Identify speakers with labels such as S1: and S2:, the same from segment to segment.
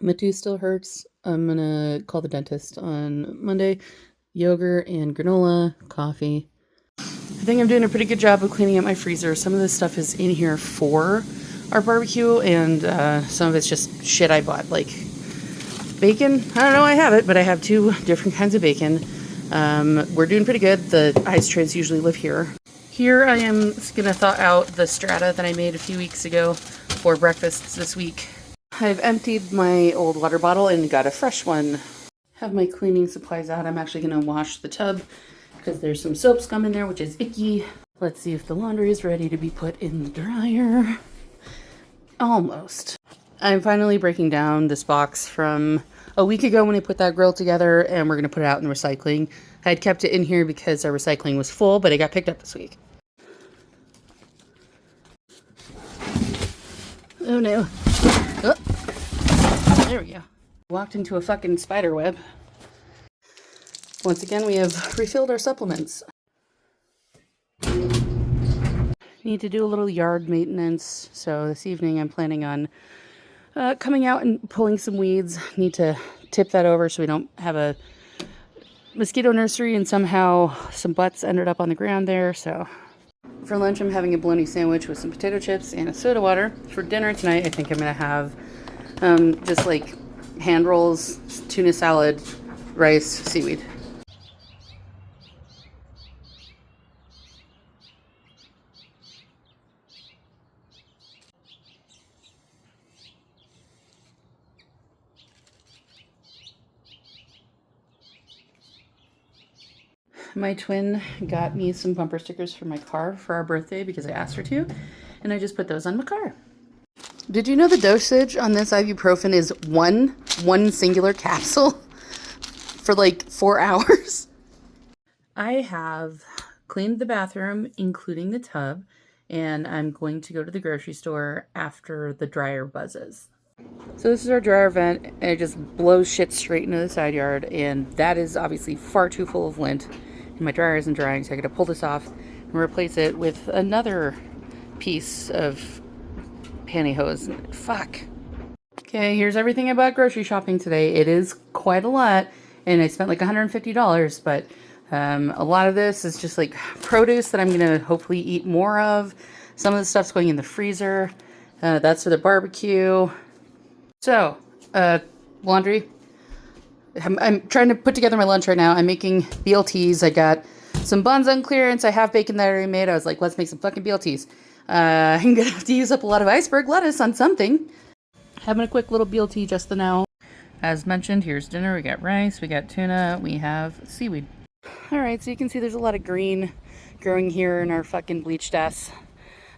S1: My tooth still hurts. I'm gonna call the dentist on Monday. Yogurt and granola, coffee. I think I'm doing a pretty good job of cleaning up my freezer. Some of this stuff is in here for our barbecue, and some of it's just shit I bought, like bacon. I don't know I have it, but I have 2 different kinds of bacon. We're doing pretty good. The ice trays usually live here. Here I am gonna thaw out the strata that I made a few weeks ago for breakfast this week. I've emptied my old water bottle and got a fresh one. Have my cleaning supplies out. I'm actually gonna wash the tub because there's some soap scum in there, which is icky. Let's see if the laundry is ready to be put in the dryer. Almost. I'm finally breaking down this box from a week ago when I put that grill together, and we're gonna put it out in the recycling. I had kept it in here because our recycling was full, but it got picked up this week. Oh no. Oh, there we go. Walked into a fucking spider web. Once again, we have refilled our supplements. Need to do a little yard maintenance, so this evening I'm planning on coming out and pulling some weeds. Need to tip that over so we don't have a mosquito nursery and somehow some butts ended up on the ground there. So for lunch I'm having a bologna sandwich with some potato chips and a soda water. For dinner tonight I think I'm going to have just like hand rolls, tuna salad, rice, seaweed. My twin got me some bumper stickers for my car for our birthday because I asked her to, and I just put those on my car. Did you know the dosage on this ibuprofen is one singular capsule for like 4 hours? I have cleaned the bathroom, including the tub, and I'm going to go to the grocery store after the dryer buzzes. So this is our dryer vent, and it just blows shit straight into the side yard, and that is obviously far too full of lint, and my dryer isn't drying, so I gotta pull this off and replace it with another piece of pantyhose. Fuck. Okay, here's everything I bought grocery shopping today. It is quite a lot, and I spent like $150, but a lot of this is just like produce that I'm gonna hopefully eat more of. Some of the stuff's going in the freezer. That's for the barbecue. So, laundry. I'm trying to put together my lunch right now. I'm making BLTs. I got some buns on clearance. I have bacon that I already made. I was like, let's make some fucking BLTs. I'm gonna have to use up a lot of iceberg lettuce on something. Having a quick little BLT just now. As mentioned, here's dinner. We got rice, we got tuna, we have seaweed. Alright, so you can see there's a lot of green growing here in our fucking bleached ass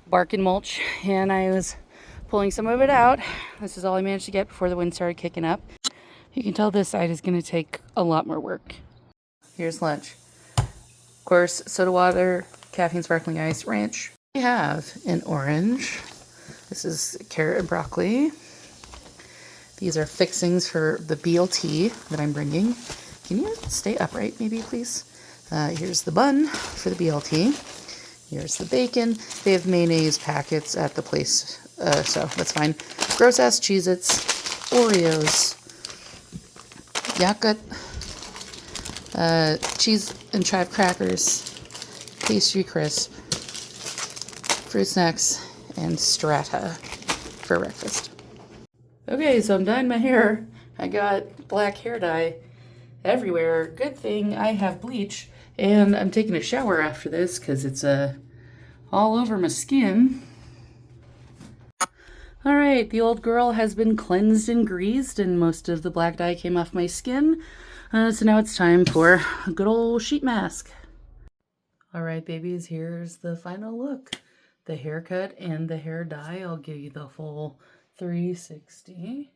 S1: bark and mulch. And I was pulling some of it out. This is all I managed to get before the wind started kicking up. You can tell this side is going to take a lot more work. Here's lunch. Of course, soda water, caffeine sparkling ice, ranch. We have an orange. This is carrot and broccoli. These are fixings for the BLT that I'm bringing. Can you stay upright maybe, please? Here's the bun for the BLT. Here's the bacon. They have mayonnaise packets at the place, so that's fine. Gross ass Cheez-Its, Oreos, Yakult, cheese and chive crackers, pastry crisp, fruit snacks, and strata for breakfast. Okay, so I'm dyeing my hair. I got black hair dye everywhere. Good thing I have bleach, and I'm taking a shower after this because it's all over my skin. All right, the old girl has been cleansed and greased, and most of the black dye came off my skin. So now it's time for a good old sheet mask. All right, babies, here's the final look. The haircut and the hair dye. I'll give you the full 360.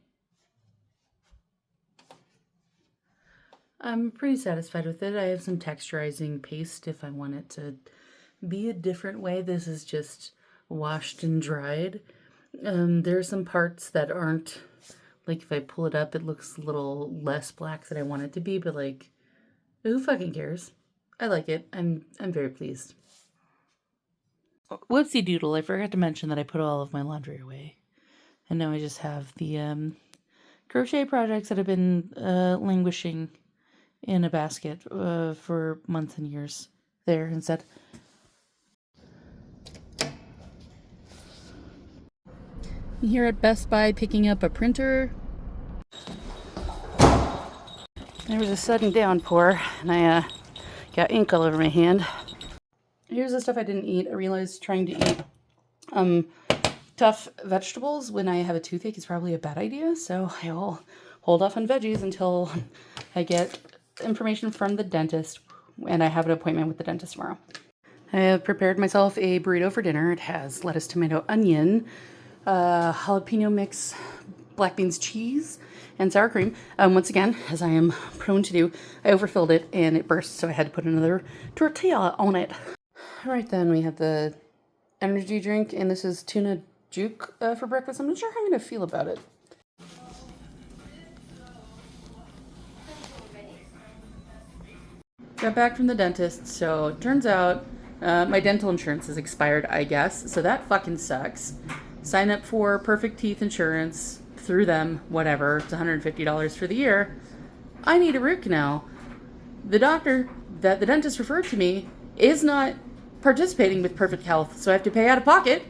S1: I'm pretty satisfied with it. I have some texturizing paste if I want it to be a different way. This is just washed and dried. There are some parts that aren't, like if I pull it up, it looks a little less black than I want it to be, but like, who fucking cares? I like it. I'm very pleased. Whoopsie doodle, I forgot to mention that I put all of my laundry away. And now I just have the crochet projects that have been languishing in a basket for months and years there instead. Here at Best Buy picking up a printer. There was a sudden downpour and I got ink all over my hand. Here's the stuff I didn't eat. I realized trying to eat tough vegetables when I have a toothache is probably a bad idea, so I will hold off on veggies until I get information from the dentist, and I have an appointment with the dentist tomorrow. I have prepared myself a burrito for dinner. It has lettuce, tomato, onion, jalapeno mix, black beans, cheese, and sour cream. Once again, as I am prone to do, I overfilled it and it burst, so I had to put another tortilla on it. All right, then we have the energy drink, and this is tuna juke for breakfast. I'm not sure how I'm going to feel about it. Got back from the dentist, so it turns out my dental insurance is expired, I guess, so that fucking sucks. Sign up for Perfect Teeth Insurance through them, whatever, it's $150 for the year. I need a root canal. The doctor that the dentist referred to me is not participating with Perfect Health, so I have to pay out of pocket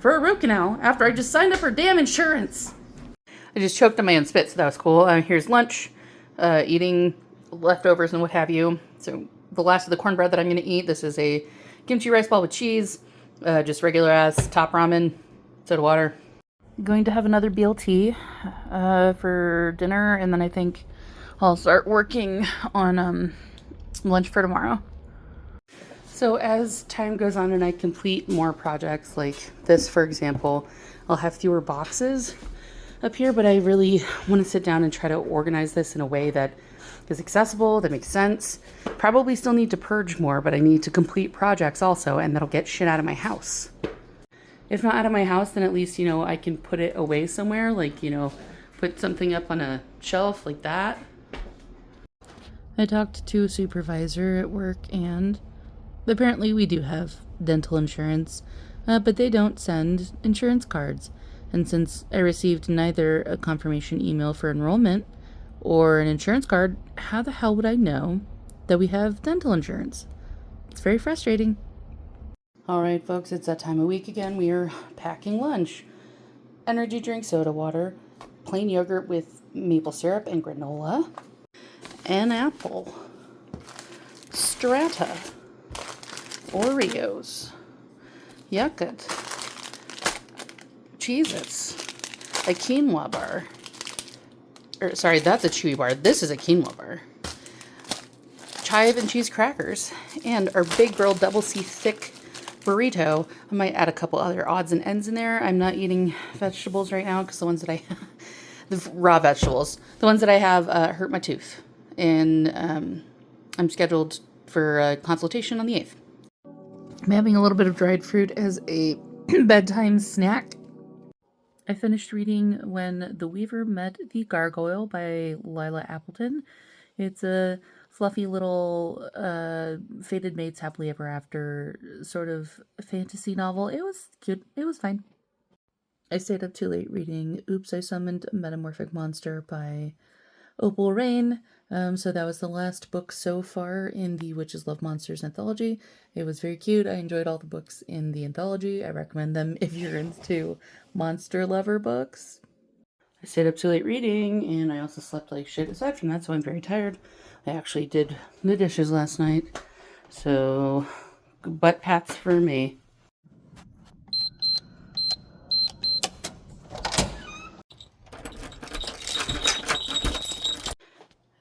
S1: for a root canal after I just signed up for damn insurance. I just choked on my own spit, so that was cool. Here's lunch, eating leftovers and what have you. So the last of the cornbread that I'm going to eat, this is a kimchi rice ball with cheese, just regular ass top ramen, soda water. Going to have another BLT for dinner, and then I think I'll start working on lunch for tomorrow. So as time goes on and I complete more projects like this, for example, I'll have fewer boxes up here, but I really want to sit down and try to organize this in a way that is accessible, that makes sense. Probably still need to purge more, but I need to complete projects also, and that'll get shit out of my house. If not out of my house, then at least, I can put it away somewhere, like, put something up on a shelf like that. I talked to a supervisor at work, and apparently we do have dental insurance, but they don't send insurance cards. And since I received neither a confirmation email for enrollment or an insurance card, how the hell would I know that we have dental insurance? It's very frustrating. All right, folks, it's that time of week again. We are packing lunch. Energy drink, soda water, plain yogurt with maple syrup and granola, an apple, strata, Oreos, Yucca, Cheez-Its, a quinoa bar. Sorry, that's a chewy bar. This is a quinoa bar. Chive and cheese crackers, and our big girl double C thick burrito. I might add a couple other odds and ends in there. I'm not eating vegetables right now because the ones that I, the raw vegetables, the ones that I have hurt my tooth. And I'm scheduled for a consultation on the 8th. I'm having a little bit of dried fruit as a bedtime snack. I finished reading When the Weaver Met the Gargoyle by Lila Appleton. It's a fluffy little fated mates happily ever after sort of fantasy novel. It was good. It was fine. I stayed up too late reading Oops, I Summoned a Metamorphic Monster by Opal Rain. So that was the last book so far in the Witches Love Monsters anthology. It was very cute. I enjoyed all the books in the anthology. I recommend them if you're into monster lover books. I stayed up too late reading, and I also slept like shit aside from that, so I'm very tired. I actually did the dishes last night, so butt pats for me.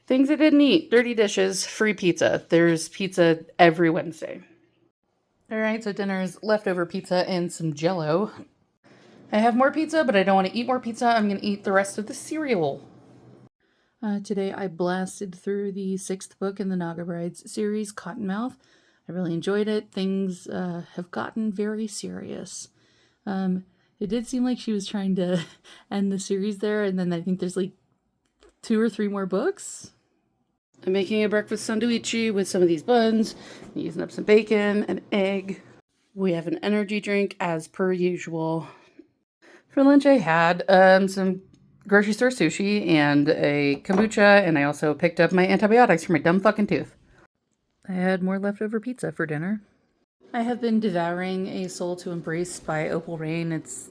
S1: Things I didn't eat. Dirty dishes, free pizza. There's pizza every Wednesday. Alright, so dinner's leftover pizza and some Jell-O. I have more pizza, but I don't want to eat more pizza. I'm going to eat the rest of the cereal. Today I blasted through the 6th book in the Naga Brides series, Cottonmouth. I really enjoyed it. Things have gotten very serious. It did seem like she was trying to end the series there, and then I think there's like 2 or 3 more books. I'm making a breakfast sandwich with some of these buns, using up some bacon, an egg. We have an energy drink as per usual. For lunch I had some grocery store sushi and a kombucha, and I also picked up my antibiotics for my dumb fucking tooth. I had more leftover pizza for dinner. I have been devouring A Soul to Embrace by Opal Rain. It's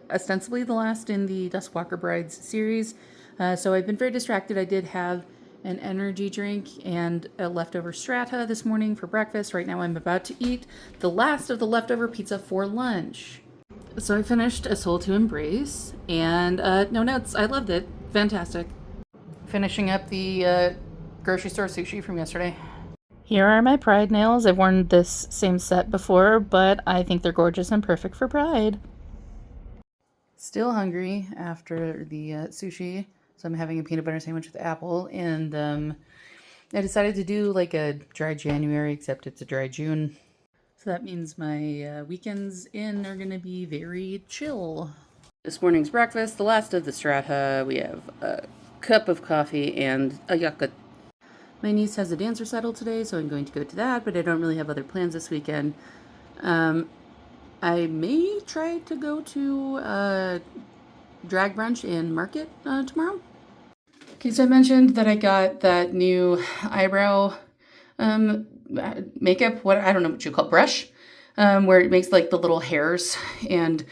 S1: ostensibly the last in the Duskwalker Brides series, so I've been very distracted. I did have an energy drink and a leftover strata this morning for breakfast. Right now I'm about to eat the last of the leftover pizza for lunch. So I finished A Soul to Embrace, and no notes. I loved it. Fantastic. Finishing up the grocery store sushi from yesterday. Here are my Pride nails. I've worn this same set before, but I think they're gorgeous and perfect for Pride. Still hungry after the sushi, so I'm having a peanut butter sandwich with apple, and I decided to do like a dry January, except it's a dry June. So that means my weekends in are gonna be very chill. This morning's breakfast, the last of the strata, we have a cup of coffee and a yucca. My niece has a dance recital today, so I'm going to go to that, but I don't really have other plans this weekend. I may try to go to drag brunch in Market tomorrow. Okay, so I mentioned that I got that new eyebrow makeup, I don't know what you call it, brush, where it makes like the little hairs. And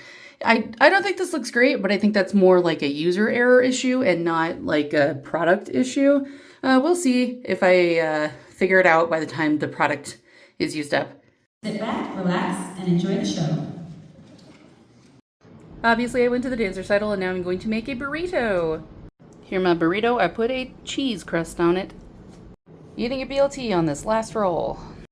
S1: I don't think this looks great, but I think that's more like a user error issue and not like a product issue. We'll see if I figure it out by the time the product is used up.
S2: Sit back, relax, and enjoy the show.
S1: Obviously, I went to the dance recital, and now I'm going to make a burrito. Here, my burrito, I put a cheese crust on it. Eating a BLT on this last roll.